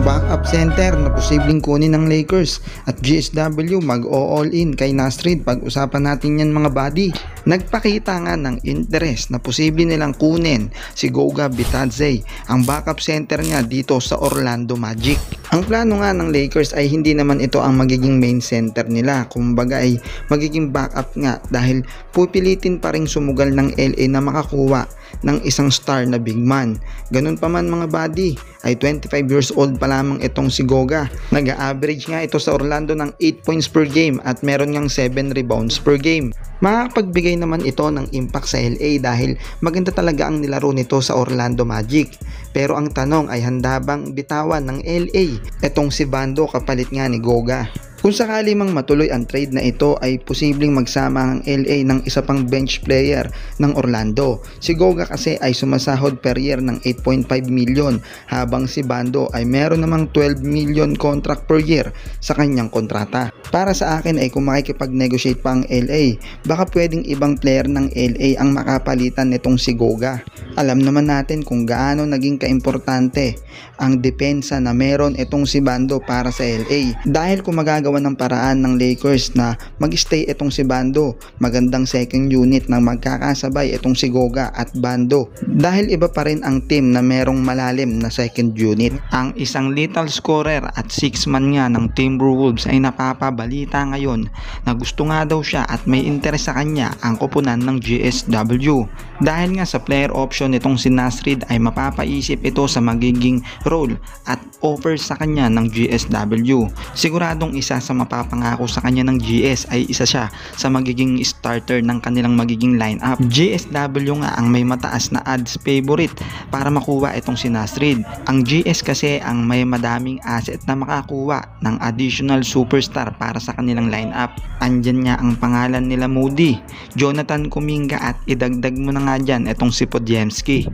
backup center na posibleng kunin ng Lakers at GSW mag-all in kay Nasrid. Pag-usapan natin yan mga buddy. Nagpakita nga ng interest na posible nilang kunin si Goga Bitadze, ang backup center niya dito sa Orlando Magic. Ang plano nga ng Lakers ay hindi naman ito ang magiging main center nila, kumbaga ay magiging backup nga dahil pupilitin pa ring sumugal ng LA na makakuha ng isang star na big man. Ganun pa man mga buddy, ay 25 years old pa lamang itong si Goga. Nag-average nga ito sa Orlando ng 8 points per game at meron ngang 7 rebounds per game. Makakapagbigay naman ito ng impact sa LA dahil maganda talaga ang nilaro nito sa Orlando Magic. Pero ang tanong ay handa bang bitawan ng LA itong si Bando kapalit nga ni Goga? Kung sakali mang matuloy ang trade na ito ay posibleng magsama ang LA ng isa pang bench player ng Orlando. Si Goga kasi ay sumasahod per year ng 8.5 million habang si Bando ay meron namang 12 million contract per year sa kanyang kontrata. Para sa akin ay kung makikipag-negotiate pa ang LA, baka pwedeng ibang player ng LA ang makapalitan nitong si Goga. Alam naman natin kung gaano naging kaimportante ang depensa na meron itong si Bando para sa LA. Dahil kung magagawa ng paraan ng Lakers na mag-stay itong si Bando, magandang second unit na magkakasabay itong si Goga at Bando. Dahil iba pa rin ang team na merong malalim na second unit. Ang isang lethal scorer at 6-man nga ng Timberwolves ay napapabalita ngayon na gusto nga daw siya at may interes sa kanya ang koponan ng GSW. Dahil nga sa player option nitong si Nasrid ay mapapaisip ito sa magiging role at offer sa kanya ng GSW. Siguradong isa sa mapapangako sa kanya ng GS ay isa siya sa magiging starter ng kanilang magiging lineup. GSW nga ang may mataas na odds favorite para makuha itong si Nasrid. Ang GS kasi ang may madaming asset na makakuha ng additional superstar para sa kanilang lineup. Andyan nga ang pangalan nila Moody, Jonathan Kuminga at idagdag mo na nga dyan itong si Podziemski.